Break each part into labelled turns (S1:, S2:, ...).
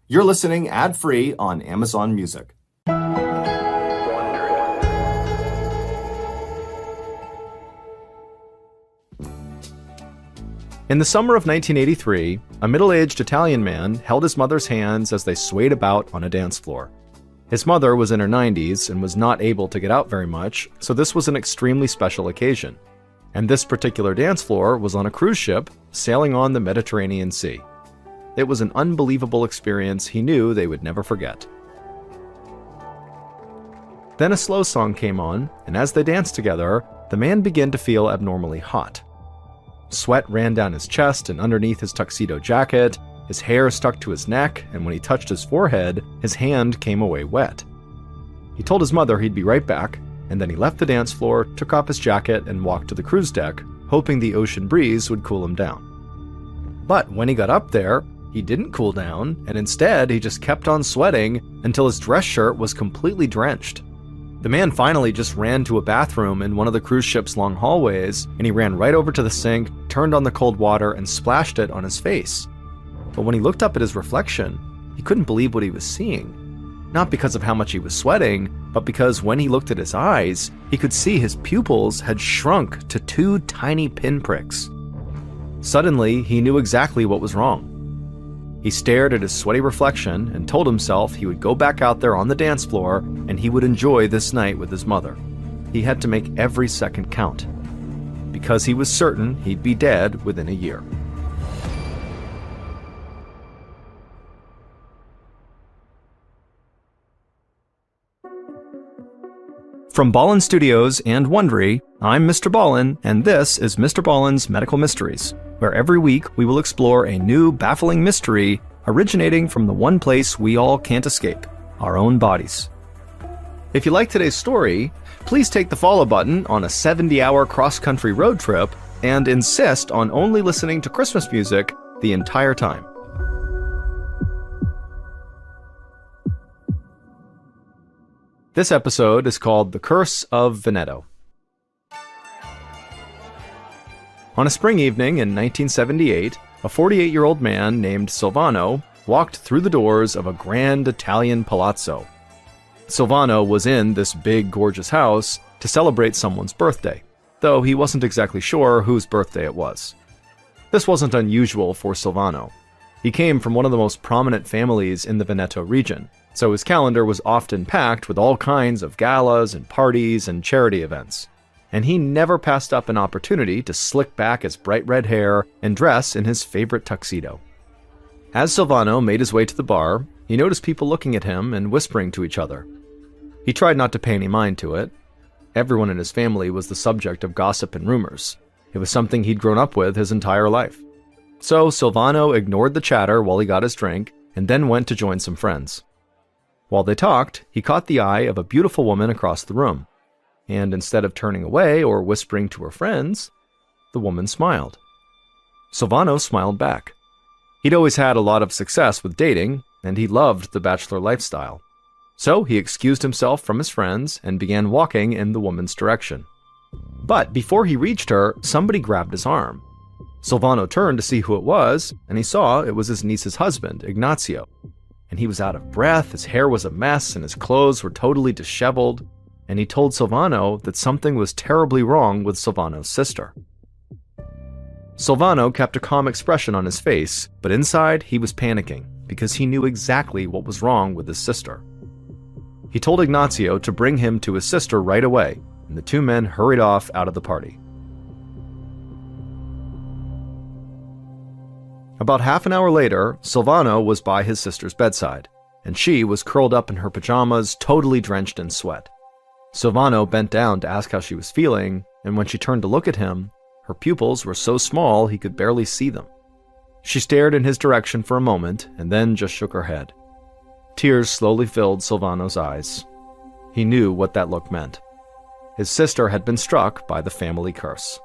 S1: You're listening ad-free on Amazon Music.
S2: In the summer of 1983, a middle-aged Italian man held his mother's hands as they swayed about on a dance floor. His mother was in her 90s and was not able to get out very much, so this was an extremely special occasion. And this particular dance floor was on a cruise ship sailing on the Mediterranean Sea. It was an unbelievable experience he knew they would never forget. Then a slow song came on, and as they danced together, the man began to feel abnormally hot. Sweat ran down his chest and underneath his tuxedo jacket, his hair stuck to his neck, and when he touched his forehead, his hand came away wet. He told his mother he'd be right back, and then he left the dance floor, took off his jacket, and walked to the cruise deck, hoping the ocean breeze would cool him down. But when he got up there, he didn't cool down, and instead he just kept on sweating until his dress shirt was completely drenched. The man finally just ran to a bathroom in one of the cruise ship's long hallways, and he ran right over to the sink, turned on the cold water, and splashed it on his face. But when he looked up at his reflection, he couldn't believe what he was seeing. Not because of how much he was sweating, but because when he looked at his eyes, he could see his pupils had shrunk to 2 tiny pinpricks. Suddenly, he knew exactly what was wrong. He stared at his sweaty reflection and told himself he would go back out there on the dance floor and he would enjoy this night with his mother. He had to make every second count, because he was certain he'd be dead within a year. From Ballen Studios and Wondery, I'm Mr. Ballen, and this is MrBallen's Medical Mysteries, where every week we will explore a new, baffling mystery originating from the one place we all can't escape, our own bodies. If you like today's story, please take the follow button on a 70-hour cross-country road trip and insist on only listening to Christmas music the entire time. This episode is called The Curse of Veneto. On a spring evening in 1978, a 48-year-old man named Silvano walked through the doors of a grand Italian palazzo. Silvano was in this big, gorgeous house to celebrate someone's birthday, though he wasn't exactly sure whose birthday it was. This wasn't unusual for Silvano. He came from one of the most prominent families in the Veneto region, so his calendar was often packed with all kinds of galas and parties and charity events. And he never passed up an opportunity to slick back his bright red hair and dress in his favorite tuxedo. As Silvano made his way to the bar, he noticed people looking at him and whispering to each other. He tried not to pay any mind to it. Everyone in his family was the subject of gossip and rumors. It was something he'd grown up with his entire life. So Silvano ignored the chatter while he got his drink and then went to join some friends. While they talked, he caught the eye of a beautiful woman across the room. And instead of turning away or whispering to her friends, the woman smiled. Silvano smiled back. He'd always had a lot of success with dating, and he loved the bachelor lifestyle. So he excused himself from his friends and began walking in the woman's direction. But before he reached her, somebody grabbed his arm. Silvano turned to see who it was, and he saw it was his niece's husband, Ignazio. And he was out of breath, his hair was a mess, and his clothes were totally disheveled. And he told Silvano that something was terribly wrong with Silvano's sister. Silvano kept a calm expression on his face, but inside he was panicking because he knew exactly what was wrong with his sister. He told Ignazio to bring him to his sister right away, and the two men hurried off out of the party. About half an hour later, Silvano was by his sister's bedside, and she was curled up in her pajamas, totally drenched in sweat. Silvano bent down to ask how she was feeling, and when she turned to look at him, her pupils were so small he could barely see them. She stared in his direction for a moment, and then just shook her head. Tears slowly filled Silvano's eyes. He knew what that look meant. His sister had been struck by the family curse.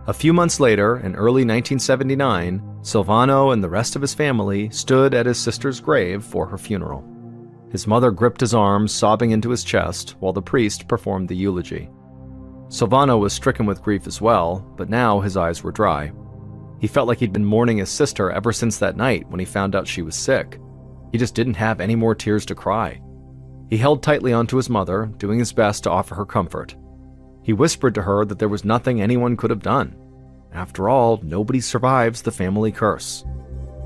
S2: A few months later, in early 1979, Silvano and the rest of his family stood at his sister's grave for her funeral. His mother gripped his arm, sobbing into his chest, while the priest performed the eulogy. Silvano was stricken with grief as well, but now his eyes were dry. He felt like he'd been mourning his sister ever since that night when he found out she was sick. He just didn't have any more tears to cry. He held tightly onto his mother, doing his best to offer her comfort. He whispered to her that there was nothing anyone could have done. After all, nobody survives the family curse.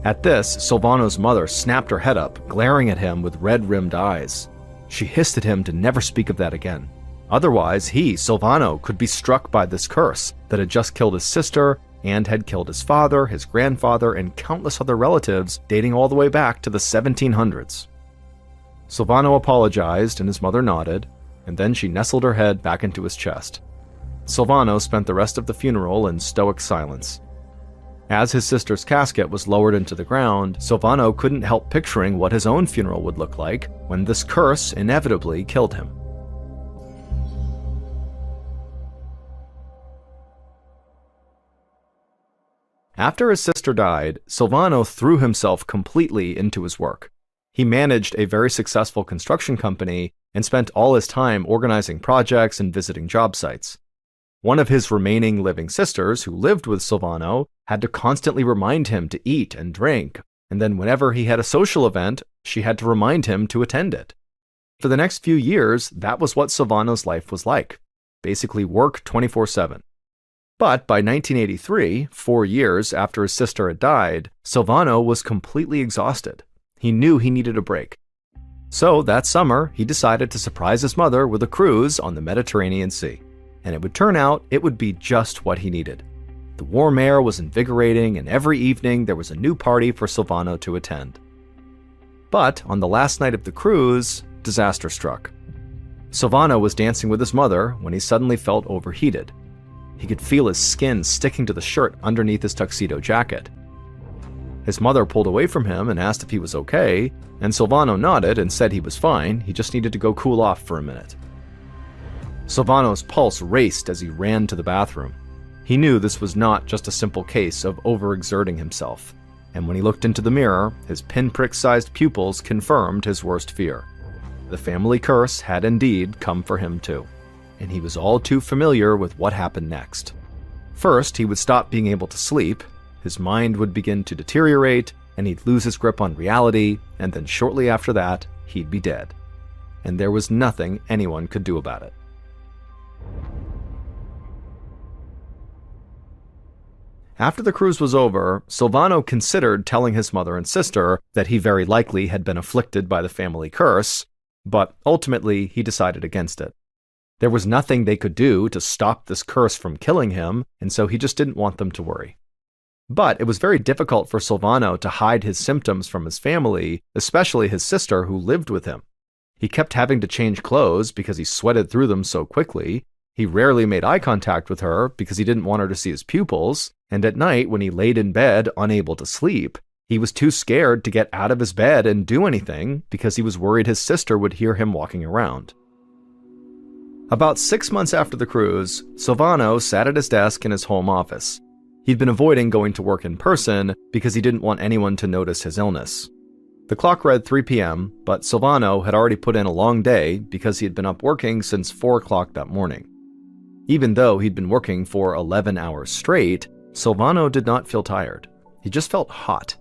S2: At this, Silvano's mother snapped her head up, glaring at him with red-rimmed eyes. She hissed at him to never speak of that again. Otherwise, he, Silvano, could be struck by this curse that had just killed his sister and had killed his father, his grandfather, and countless other relatives dating all the way back to the 1700s. Silvano apologized and his mother nodded, and then she nestled her head back into his chest. Silvano spent the rest of the funeral in stoic silence. As his sister's casket was lowered into the ground, Silvano couldn't help picturing what his own funeral would look like when this curse inevitably killed him. After his sister died, Silvano threw himself completely into his work. He managed a very successful construction company and spent all his time organizing projects and visiting job sites. One of his remaining living sisters, who lived with Silvano, had to constantly remind him to eat and drink, and then whenever he had a social event, she had to remind him to attend it. For the next few years, that was what Silvano's life was like. Basically work 24/7. But by 1983, 4 years after his sister had died, Silvano was completely exhausted. He knew he needed a break. So that summer, he decided to surprise his mother with a cruise on the Mediterranean Sea. And it would turn out it would be just what he needed. The warm air was invigorating, and every evening there was a new party for Silvano to attend. But on the last night of the cruise, disaster struck. Silvano was dancing with his mother when he suddenly felt overheated. He could feel his skin sticking to the shirt underneath his tuxedo jacket. His mother pulled away from him and asked if he was okay, and Silvano nodded and said he was fine, he just needed to go cool off for a minute. Silvano's pulse raced as he ran to the bathroom. He knew this was not just a simple case of overexerting himself, and when he looked into the mirror, his pinprick-sized pupils confirmed his worst fear. The family curse had indeed come for him too, and he was all too familiar with what happened next. First, he would stop being able to sleep, his mind would begin to deteriorate, and he'd lose his grip on reality, and then shortly after that, he'd be dead. And there was nothing anyone could do about it. After the cruise was over, Silvano considered telling his mother and sister that he very likely had been afflicted by the family curse, but ultimately he decided against it. There was nothing they could do to stop this curse from killing him, and so he just didn't want them to worry. But it was very difficult for Silvano to hide his symptoms from his family, especially his sister who lived with him. He kept having to change clothes because he sweated through them so quickly. He rarely made eye contact with her because he didn't want her to see his pupils, and at night when he laid in bed unable to sleep, he was too scared to get out of his bed and do anything because he was worried his sister would hear him walking around. About 6 months after the cruise, Silvano sat at his desk in his home office. He'd been avoiding going to work in person because he didn't want anyone to notice his illness. The clock read 3 p.m., but Silvano had already put in a long day because he had been up working since 4 o'clock that morning. Even though he'd been working for 11 hours straight, Silvano did not feel tired. He just felt hot.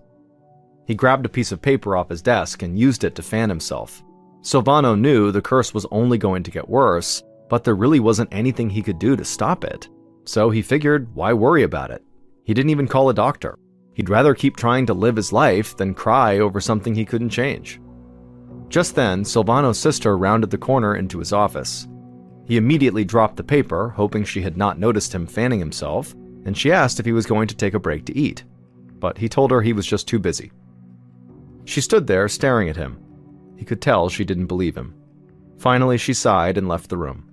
S2: He grabbed a piece of paper off his desk and used it to fan himself. Silvano knew the curse was only going to get worse, but there really wasn't anything he could do to stop it. So he figured, why worry about it? He didn't even call a doctor. He'd rather keep trying to live his life than cry over something he couldn't change. Just then, Silvano's sister rounded the corner into his office. He immediately dropped the paper, hoping she had not noticed him fanning himself, and she asked if he was going to take a break to eat. But he told her he was just too busy. She stood there staring at him. He could tell she didn't believe him. Finally, she sighed and left the room.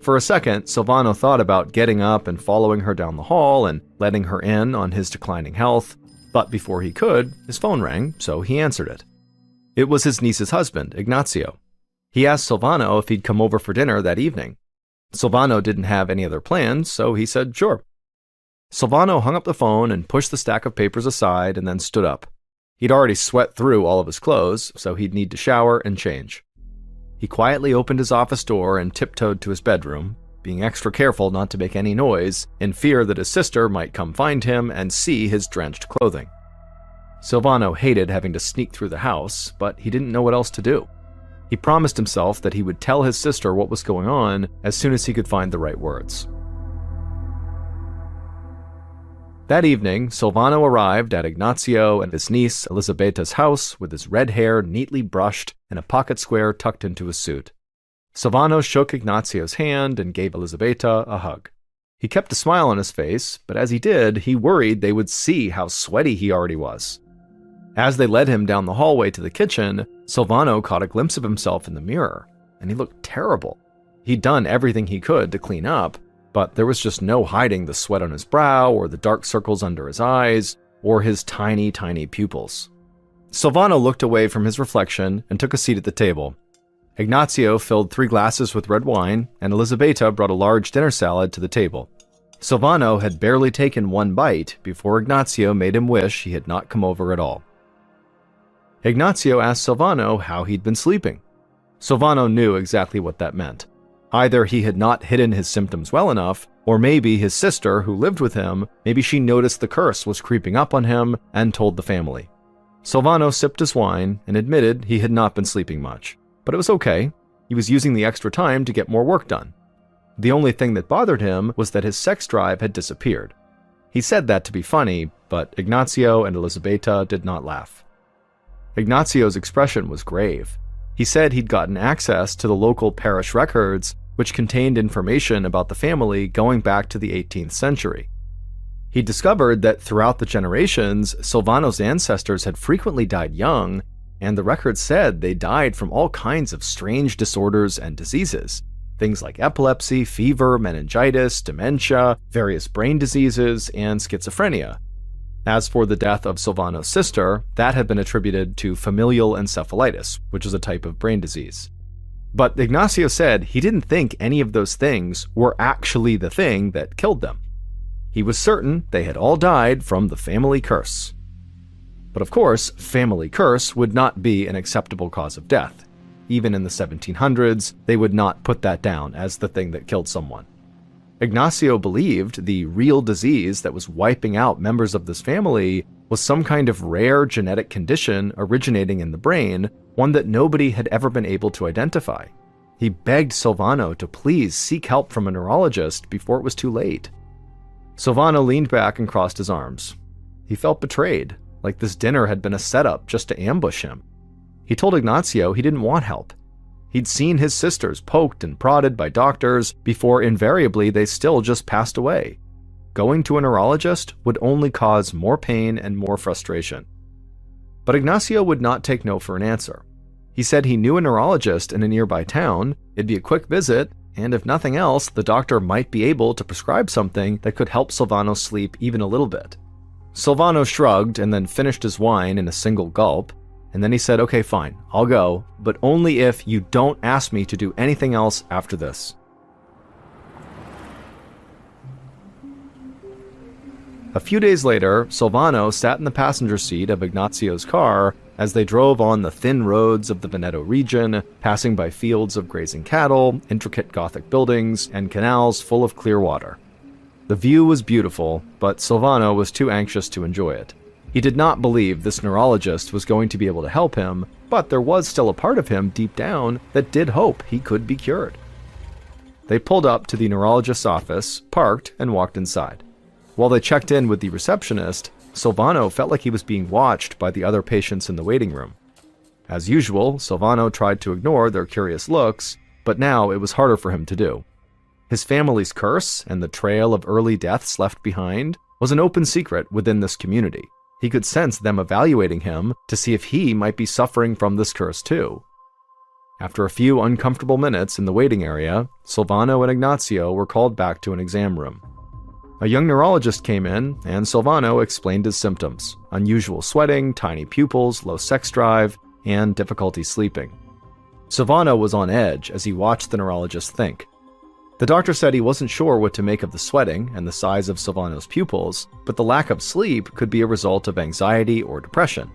S2: For a second, Silvano thought about getting up and following her down the hall and letting her in on his declining health, but before he could, his phone rang, so he answered it. It was his niece's husband, Ignacio. He asked Silvano if he'd come over for dinner that evening. Silvano didn't have any other plans, so he said sure. Silvano hung up the phone and pushed the stack of papers aside and then stood up. He'd already sweat through all of his clothes, so he'd need to shower and change. He quietly opened his office door and tiptoed to his bedroom. being extra careful not to make any noise, in fear that his sister might come find him and see his drenched clothing. Silvano hated having to sneak through the house, but he didn't know what else to do. He promised himself that he would tell his sister what was going on as soon as he could find the right words. That evening, Silvano arrived at Ignazio and his niece Elisabeta's house with his red hair neatly brushed and a pocket square tucked into his suit. Silvano shook Ignazio's hand and gave Elisabeta a hug. He kept a smile on his face, but as he did, he worried they would see how sweaty he already was. As they led him down the hallway to the kitchen, Silvano caught a glimpse of himself in the mirror, and he looked terrible. He'd done everything he could to clean up, but there was just no hiding the sweat on his brow or the dark circles under his eyes or his tiny, tiny pupils. Silvano looked away from his reflection and took a seat at the table. Ignazio filled 3 glasses with red wine, and Elisabeta brought a large dinner salad to the table. Silvano had barely taken 1 bite before Ignazio made him wish he had not come over at all. Ignazio asked Silvano how he'd been sleeping. Silvano knew exactly what that meant. Either he had not hidden his symptoms well enough, or maybe his sister, who lived with him, maybe she noticed the curse was creeping up on him and told the family. Silvano sipped his wine and admitted he had not been sleeping much. But it was okay. He was using the extra time to get more work done. The only thing that bothered him was that his sex drive had disappeared. He said that to be funny, but Ignazio and Elisabeta did not laugh. Ignazio's expression was grave. He said he'd gotten access to the local parish records, which contained information about the family going back to the 18th century. He discovered that throughout the generations, Silvano's ancestors had frequently died young, and the records said they died from all kinds of strange disorders and diseases. Things like epilepsy, fever, meningitis, dementia, various brain diseases, and schizophrenia. As for the death of Silvano's sister, that had been attributed to familial encephalitis, which is a type of brain disease. But Ignazio said he didn't think any of those things were actually the thing that killed them. He was certain they had all died from the family curse. But of course, family curse would not be an acceptable cause of death. Even in the 1700s, they would not put that down as the thing that killed someone. Ignazio believed the real disease that was wiping out members of this family was some kind of rare genetic condition originating in the brain, one that nobody had ever been able to identify. He begged Silvano to please seek help from a neurologist before it was too late. Silvano leaned back and crossed his arms. He felt betrayed, like this dinner had been a setup just to ambush him. He told Ignazio he didn't want help. He'd seen his sisters poked and prodded by doctors before invariably they still just passed away. Going to a neurologist would only cause more pain and more frustration. But Ignazio would not take no for an answer. He said he knew a neurologist in a nearby town, it'd be a quick visit, and if nothing else, the doctor might be able to prescribe something that could help Silvano sleep even a little bit. Silvano shrugged and then finished his wine in a single gulp, and then he said, "Okay, fine, I'll go, but only if you don't ask me to do anything else after this." A few days later, Silvano sat in the passenger seat of Ignazio's car as they drove on the thin roads of the Veneto region, passing by fields of grazing cattle, intricate Gothic buildings, and canals full of clear water. The view was beautiful, but Silvano was too anxious to enjoy it. He did not believe this neurologist was going to be able to help him, but there was still a part of him deep down that did hope he could be cured. They pulled up to the neurologist's office, parked, and walked inside. While they checked in with the receptionist, Silvano felt like he was being watched by the other patients in the waiting room. As usual, Silvano tried to ignore their curious looks, but now it was harder for him to do. His family's curse and the trail of early deaths left behind was an open secret within this community. He could sense them evaluating him to see if he might be suffering from this curse too. After a few uncomfortable minutes in the waiting area, Silvano and Ignazio were called back to an exam room. A young neurologist came in, and Silvano explained his symptoms: unusual sweating, tiny pupils, low sex drive, and difficulty sleeping. Silvano was on edge as he watched the neurologist think. The doctor said he wasn't sure what to make of the sweating and the size of Silvano's pupils, but the lack of sleep could be a result of anxiety or depression.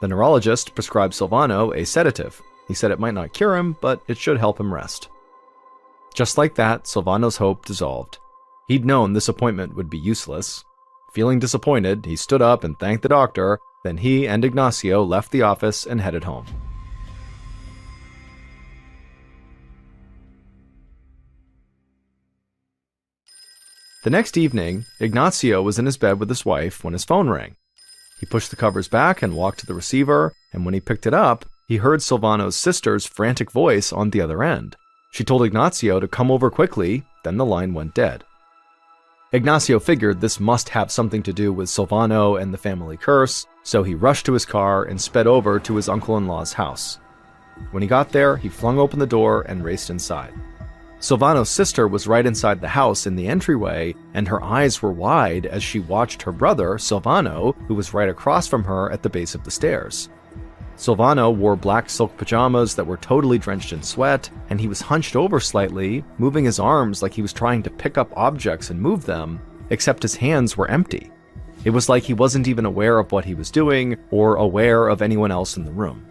S2: The neurologist prescribed Silvano a sedative. He said it might not cure him, but it should help him rest. Just like that, Silvano's hope dissolved. He'd known this appointment would be useless. Feeling disappointed, he stood up and thanked the doctor. Then he and Ignacio left the office and headed home. The next evening, Ignacio was in his bed with his wife when his phone rang. He pushed the covers back and walked to the receiver, and when he picked it up, he heard Silvano's sister's frantic voice on the other end. She told Ignacio to come over quickly, then the line went dead. Ignacio figured this must have something to do with Silvano and the family curse, so he rushed to his car and sped over to his uncle-in-law's house. When he got there, he flung open the door and raced inside. Silvano's sister was right inside the house in the entryway, and her eyes were wide as she watched her brother, Silvano, who was right across from her at the base of the stairs. Silvano wore black silk pajamas that were totally drenched in sweat, and he was hunched over slightly, moving his arms like he was trying to pick up objects and move them, except his hands were empty. It was like he wasn't even aware of what he was doing or aware of anyone else in the room.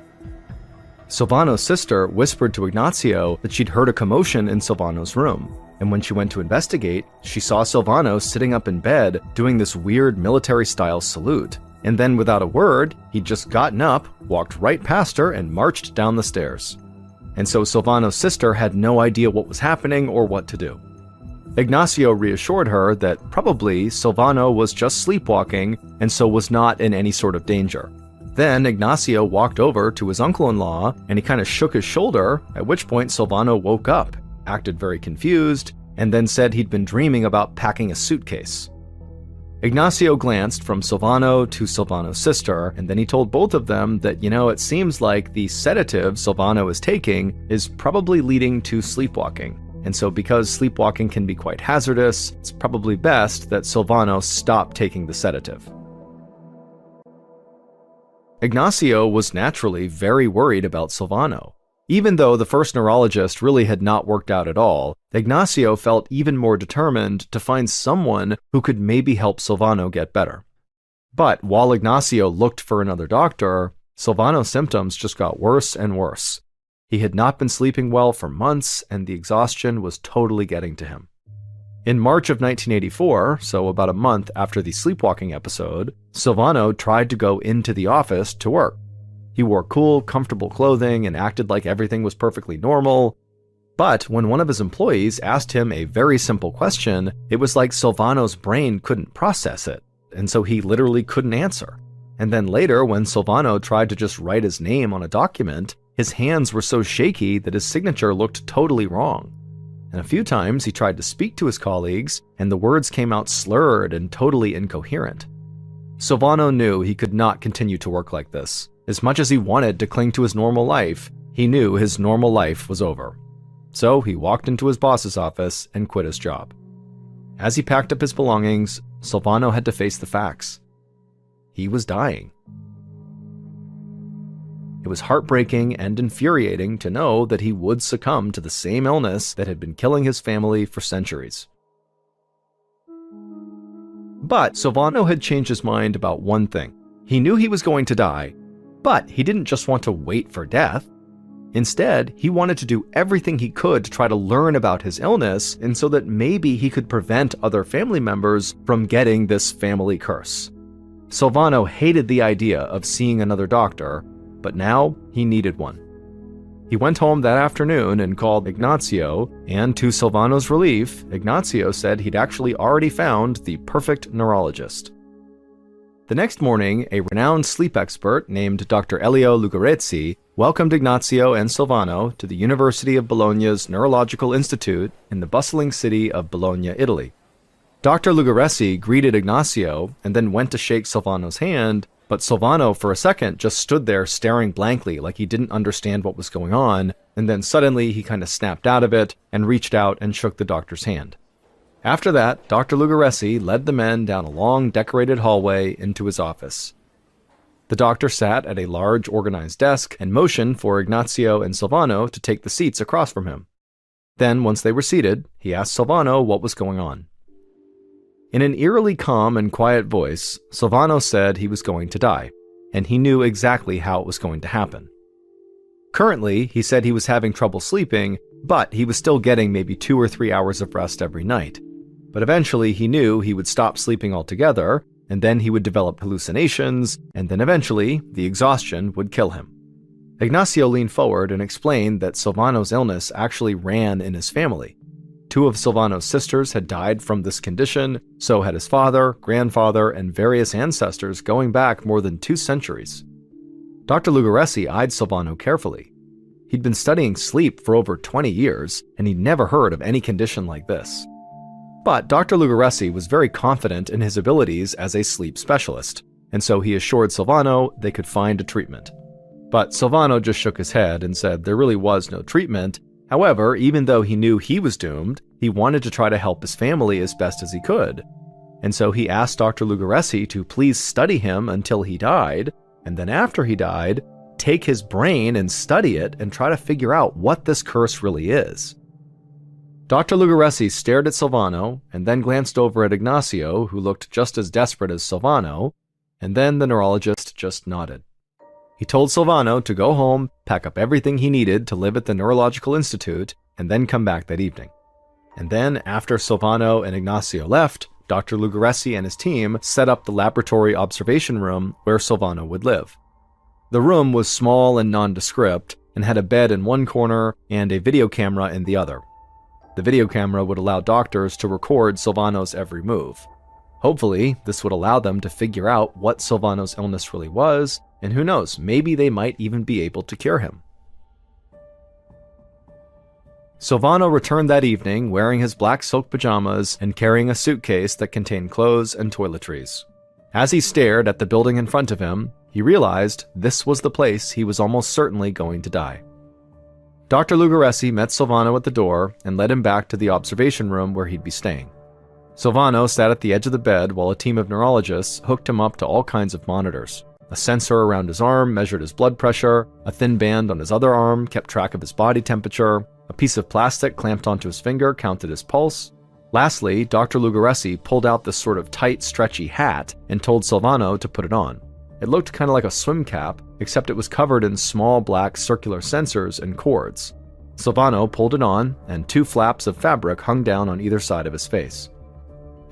S2: Silvano's sister whispered to Ignacio that she'd heard a commotion in Silvano's room, and when she went to investigate, she saw Silvano sitting up in bed doing this weird military-style salute. And then without a word, he'd just gotten up, walked right past her, and marched down the stairs. And so Silvano's sister had no idea what was happening or what to do. Ignacio reassured her that probably Silvano was just sleepwalking and so was not in any sort of danger. Then Ignacio walked over to his uncle-in-law and he kind of shook his shoulder, at which point Silvano woke up, acted very confused, and then said he'd been dreaming about packing a suitcase. Ignacio glanced from Silvano to Silvano's sister, and then he told both of them that, it seems like the sedative Silvano is taking is probably leading to sleepwalking. And so because sleepwalking can be quite hazardous, it's probably best that Silvano stop taking the sedative. Ignacio was naturally very worried about Silvano. Even though the first neurologist really had not worked out at all, Ignacio felt even more determined to find someone who could maybe help Silvano get better. But while Ignacio looked for another doctor, Silvano's symptoms just got worse and worse. He had not been sleeping well for months, and the exhaustion was totally getting to him. In March of 1984, so about a month after the sleepwalking episode, Silvano tried to go into the office to work. He wore cool, comfortable clothing and acted like everything was perfectly normal. But when one of his employees asked him a very simple question, it was like Silvano's brain couldn't process it, and so he literally couldn't answer. And then later, when Silvano tried to just write his name on a document, his hands were so shaky that his signature looked totally wrong. And a few times he tried to speak to his colleagues, and the words came out slurred and totally incoherent. Silvano knew he could not continue to work like this. As much as he wanted to cling to his normal life, he knew his normal life was over. So he walked into his boss's office and quit his job. As he packed up his belongings, Silvano had to face the facts. He was dying. It was heartbreaking and infuriating to know that he would succumb to the same illness that had been killing his family for centuries. But Silvano had changed his mind about one thing. He knew he was going to die, but he didn't just want to wait for death. Instead, he wanted to do everything he could to try to learn about his illness, and so that maybe he could prevent other family members from getting this family curse. Silvano hated the idea of seeing another doctor, but now he needed one. He went home that afternoon and called Ignacio, and to Silvano's relief, Ignacio said he'd actually already found the perfect neurologist. The next morning, a renowned sleep expert named Dr. Elio Lugarezzi welcomed Ignacio and Silvano to the University of Bologna's Neurological Institute in the bustling city of Bologna, Italy. Dr. Lugarezzi greeted Ignacio and then went to shake Silvano's hand, but Silvano for a second just stood there staring blankly like he didn't understand what was going on, and then suddenly he kind of snapped out of it and reached out and shook the doctor's hand. After that, Dr. Lugarezzi led the men down a long decorated hallway into his office. The doctor sat at a large organized desk and motioned for Ignacio and Silvano to take the seats across from him. Then, once they were seated, he asked Silvano what was going on. In an eerily calm and quiet voice, Silvano said he was going to die, and he knew exactly how it was going to happen. Currently, he said he was having trouble sleeping, but he was still getting maybe 2 or 3 hours of rest every night. But eventually he knew he would stop sleeping altogether, and then he would develop hallucinations, and then eventually the exhaustion would kill him. Ignacio leaned forward and explained that Silvano's illness actually ran in his family. 2 of Silvano's sisters had died from this condition, so had his father, grandfather, and various ancestors going back more than 2 centuries. Dr. Lugaresi eyed Silvano carefully. He'd been studying sleep for over 20 years, and he'd never heard of any condition like this. But Dr. Lugaresi was very confident in his abilities as a sleep specialist, and so he assured Silvano they could find a treatment. But Silvano just shook his head and said there really was no treatment. However, even though he knew he was doomed, he wanted to try to help his family as best as he could. And so he asked Dr. Lugaresi to please study him until he died, and then after he died, take his brain and study it and try to figure out what this curse really is. Dr. Lugaresi stared at Silvano and then glanced over at Ignacio, who looked just as desperate as Silvano, and then the neurologist just nodded. He told Silvano to go home, pack up everything he needed to live at the Neurological Institute, and then come back that evening. And then, after Silvano and Ignacio left, Dr. Lugaresi and his team set up the laboratory observation room where Silvano would live. The room was small and nondescript, and had a bed in one corner and a video camera in the other. The video camera would allow doctors to record Silvano's every move. Hopefully, this would allow them to figure out what Silvano's illness really was, and who knows, maybe they might even be able to cure him. Silvano returned that evening wearing his black silk pajamas and carrying a suitcase that contained clothes and toiletries. As he stared at the building in front of him, he realized this was the place he was almost certainly going to die. Dr. Lugaresi met Silvano at the door and led him back to the observation room where he'd be staying. Silvano sat at the edge of the bed while a team of neurologists hooked him up to all kinds of monitors. A sensor around his arm measured his blood pressure, a thin band on his other arm kept track of his body temperature, a piece of plastic clamped onto his finger counted his pulse. Lastly, Dr. Lugaresi pulled out this sort of tight, stretchy hat and told Silvano to put it on. It looked kind of like a swim cap, except it was covered in small black circular sensors and cords. Silvano pulled it on, and 2 flaps of fabric hung down on either side of his face.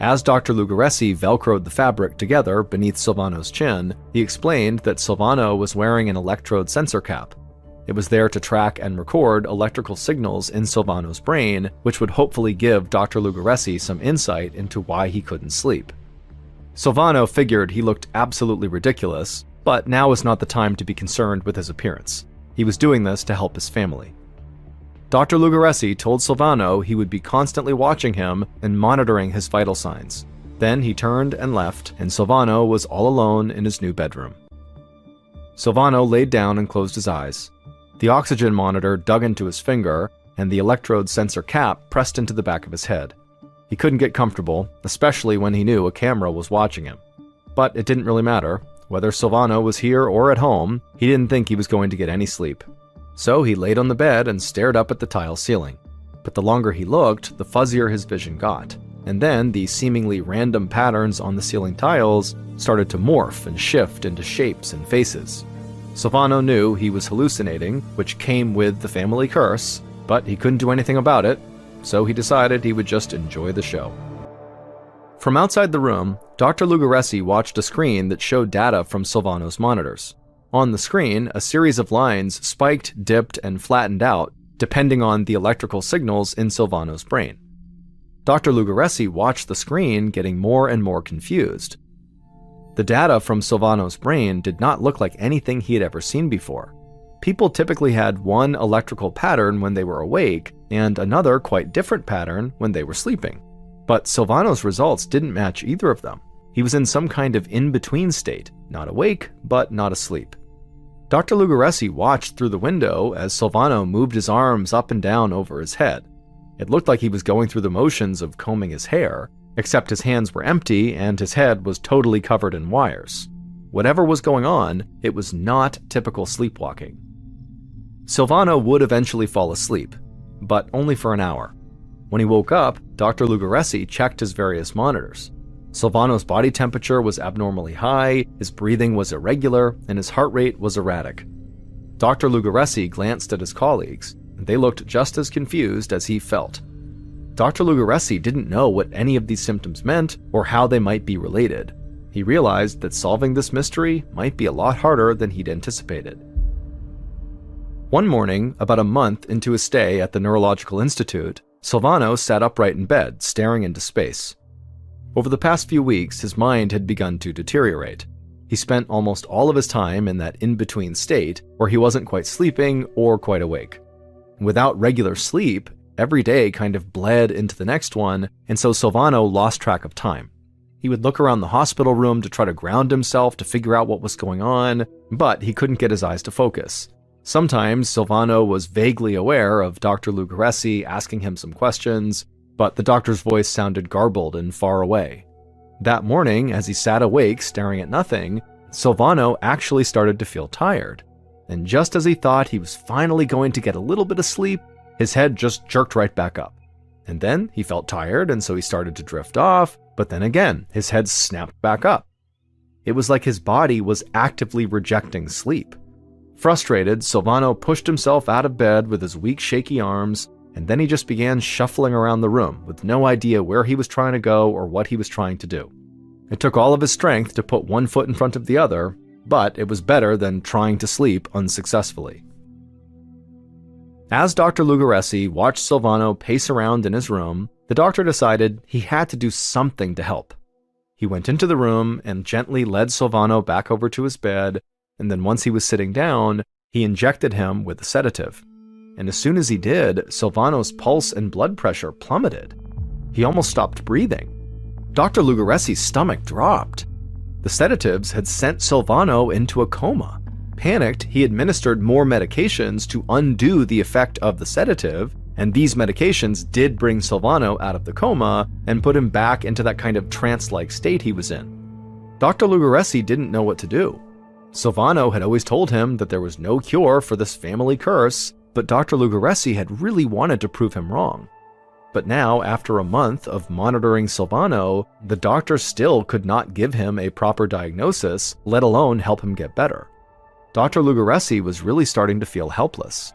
S2: As Dr. Lugaresi velcroed the fabric together beneath Silvano's chin, he explained that Silvano was wearing an electrode sensor cap. It was there to track and record electrical signals in Silvano's brain, which would hopefully give Dr. Lugaresi some insight into why he couldn't sleep. Silvano figured he looked absolutely ridiculous, but now was not the time to be concerned with his appearance. He was doing this to help his family. Dr. Lugaresi told Silvano he would be constantly watching him and monitoring his vital signs. Then he turned and left, and Silvano was all alone in his new bedroom. Silvano laid down and closed his eyes. The oxygen monitor dug into his finger, and the electrode sensor cap pressed into the back of his head. He couldn't get comfortable, especially when he knew a camera was watching him. But it didn't really matter. Whether Silvano was here or at home, he didn't think he was going to get any sleep. So he laid on the bed and stared up at the tile ceiling. But the longer he looked, the fuzzier his vision got. And then the seemingly random patterns on the ceiling tiles started to morph and shift into shapes and faces. Silvano knew he was hallucinating, which came with the family curse, but he couldn't do anything about it, so he decided he would just enjoy the show. From outside the room, Dr. Lugaresi watched a screen that showed data from Silvano's monitors. On the screen, a series of lines spiked, dipped, and flattened out, depending on the electrical signals in Silvano's brain. Dr. Lugaresi watched the screen, getting more and more confused. The data from Silvano's brain did not look like anything he had ever seen before. People typically had one electrical pattern when they were awake, and another quite different pattern when they were sleeping. But Silvano's results didn't match either of them. He was in some kind of in-between state, not awake, but not asleep. Dr. Lugaresi watched through the window as Silvano moved his arms up and down over his head. It looked like he was going through the motions of combing his hair, except his hands were empty and his head was totally covered in wires. Whatever was going on, it was not typical sleepwalking. Silvano would eventually fall asleep, but only for an hour. When he woke up, Dr. Lugaresi checked his various monitors. Silvano's body temperature was abnormally high, his breathing was irregular, and his heart rate was erratic. Dr. Lugaresi glanced at his colleagues, and they looked just as confused as he felt. Dr. Lugaresi didn't know what any of these symptoms meant or how they might be related. He realized that solving this mystery might be a lot harder than he'd anticipated. One morning, about a month into his stay at the Neurological Institute, Silvano sat upright in bed, staring into space. Over the past few weeks, his mind had begun to deteriorate. He spent almost all of his time in that in-between state where he wasn't quite sleeping or quite awake. Without regular sleep, every day kind of bled into the next one, and so Silvano lost track of time. He would look around the hospital room to try to ground himself to figure out what was going on, but he couldn't get his eyes to focus. Sometimes Silvano was vaguely aware of Dr. Lugaresi asking him some questions, but the doctor's voice sounded garbled and far away. That morning, as he sat awake staring at nothing, Silvano actually started to feel tired. And just as he thought he was finally going to get a little bit of sleep, his head just jerked right back up. And then he felt tired, and so he started to drift off, but then again, his head snapped back up. It was like his body was actively rejecting sleep. Frustrated, Silvano pushed himself out of bed with his weak, shaky arms, and then he just began shuffling around the room with no idea where he was trying to go or what he was trying to do. It took all of his strength to put one foot in front of the other, but it was better than trying to sleep unsuccessfully. As Dr. Lugaresi watched Silvano pace around in his room, the doctor decided he had to do something to help. He went into the room and gently led Silvano back over to his bed, and then once he was sitting down, he injected him with a sedative. And as soon as he did, Silvano's pulse and blood pressure plummeted. He almost stopped breathing. Dr. Lugaresi's stomach dropped. The sedatives had sent Silvano into a coma. Panicked, he administered more medications to undo the effect of the sedative, and these medications did bring Silvano out of the coma and put him back into that kind of trance-like state he was in. Dr. Lugaresi didn't know what to do. Silvano had always told him that there was no cure for this family curse, but Dr. Lugaresi had really wanted to prove him wrong. But now, after a month of monitoring Silvano, the doctor still could not give him a proper diagnosis, let alone help him get better. Dr. Lugaresi was really starting to feel helpless.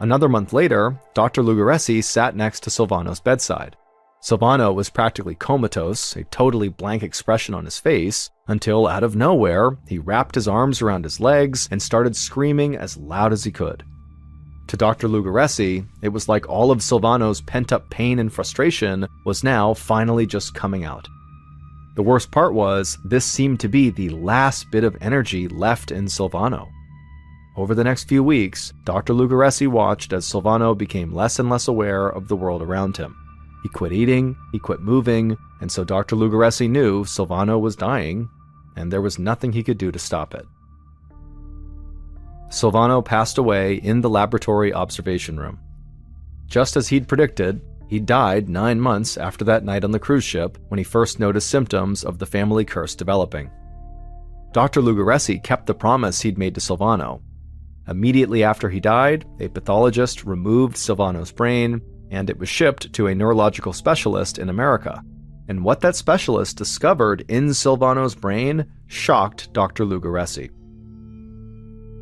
S2: Another month later, Dr. Lugaresi sat next to Silvano's bedside. Silvano was practically comatose, a totally blank expression on his face, until out of nowhere, he wrapped his arms around his legs and started screaming as loud as he could. To Dr. Lugaresi, it was like all of Silvano's pent-up pain and frustration was now finally just coming out. The worst part was, this seemed to be the last bit of energy left in Silvano. Over the next few weeks, Dr. Lugaresi watched as Silvano became less and less aware of the world around him. He quit eating, he quit moving, and so Dr. Lugaresi knew Silvano was dying, and there was nothing he could do to stop it. Silvano passed away in the laboratory observation room. Just as he'd predicted, he died 9 months after that night on the cruise ship when he first noticed symptoms of the family curse developing. Dr. Lugaresi kept the promise he'd made to Silvano. Immediately after he died, a pathologist removed Silvano's brain, and it was shipped to a neurological specialist in America. And what that specialist discovered in Silvano's brain shocked Dr. Lugaresi.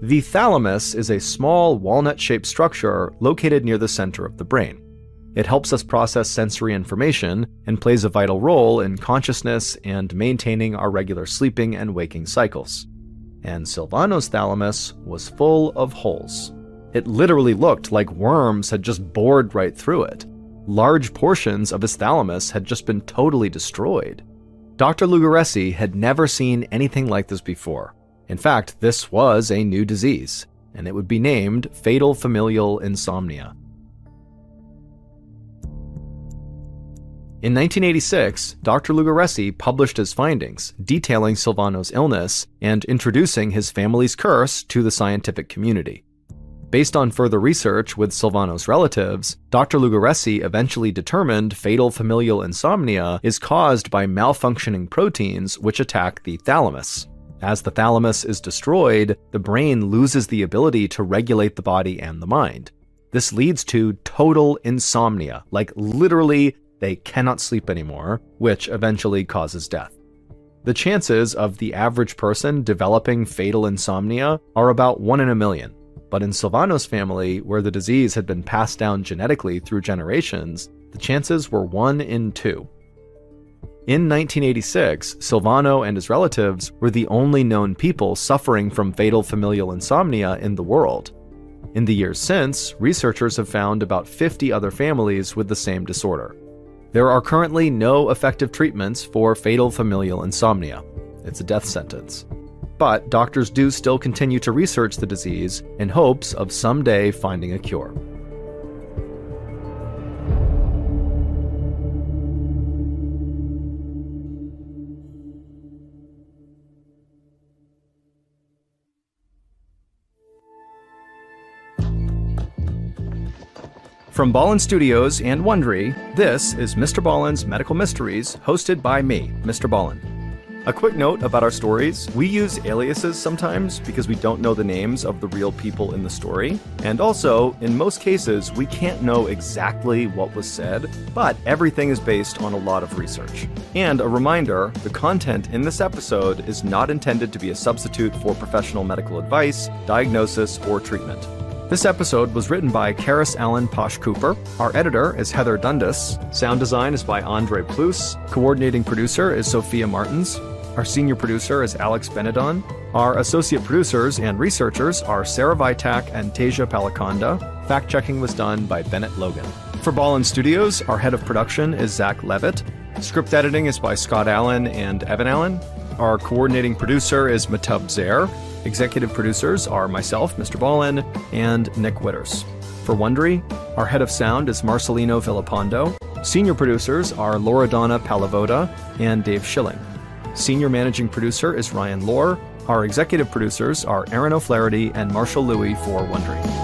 S2: The thalamus is a small walnut-shaped structure located near the center of the brain. It helps us process sensory information and plays a vital role in consciousness and maintaining our regular sleeping and waking cycles. And Silvano's thalamus was full of holes. It literally looked like worms had just bored right through it. Large portions of his thalamus had just been totally destroyed. Dr. Lugaresi had never seen anything like this before. In fact, this was a new disease, and it would be named fatal familial insomnia. In 1986, Dr. Lugaresi published his findings, detailing Silvano's illness and introducing his family's curse to the scientific community. Based on further research with Silvano's relatives, Dr. Lugaresi eventually determined fatal familial insomnia is caused by malfunctioning proteins which attack the thalamus. As the thalamus is destroyed, the brain loses the ability to regulate the body and the mind. This leads to total insomnia, like literally they cannot sleep anymore, which eventually causes death. The chances of the average person developing fatal insomnia are about 1 in a million. But in Silvano's family, where the disease had been passed down genetically through generations, the chances were 1 in 2. In 1986, Silvano and his relatives were the only known people suffering from fatal familial insomnia in the world. In the years since, researchers have found about 50 other families with the same disorder. There are currently no effective treatments for fatal familial insomnia. It's a death sentence. But doctors do still continue to research the disease in hopes of someday finding a cure. From Ballin Studios and Wondery, this is MrBallen's Medical Mysteries, hosted by me, Mr. Ballen. A quick note about our stories: we use aliases sometimes because we don't know the names of the real people in the story, and also, in most cases, we can't know exactly what was said, but everything is based on a lot of research. And a reminder, the content in this episode is not intended to be a substitute for professional medical advice, diagnosis, or treatment. This episode was written by Karis Allen Posh Cooper. Our editor is Heather Dundas. Sound design is by Andre Plus. Coordinating producer is Sophia Martins. Our senior producer is Alex Benedon. Our associate producers and researchers are Sarah Vitak and Teja Palakonda. Fact-checking was done by Bennett Logan. For Ballin Studios, our head of production is Zach Levitt. Script editing is by Scott Allen and Evan Allen. Our coordinating producer is Matub Zaire. Executive producers are myself, Mr. Ballen, and Nick Witters. For Wondery, our head of sound is Marcelino Villapando. Senior producers are Loredana Palavoda and Dave Schilling. Senior managing producer is Ryan Lohr. Our executive producers are Aaron O'Flaherty and Marshall Louie for Wondery.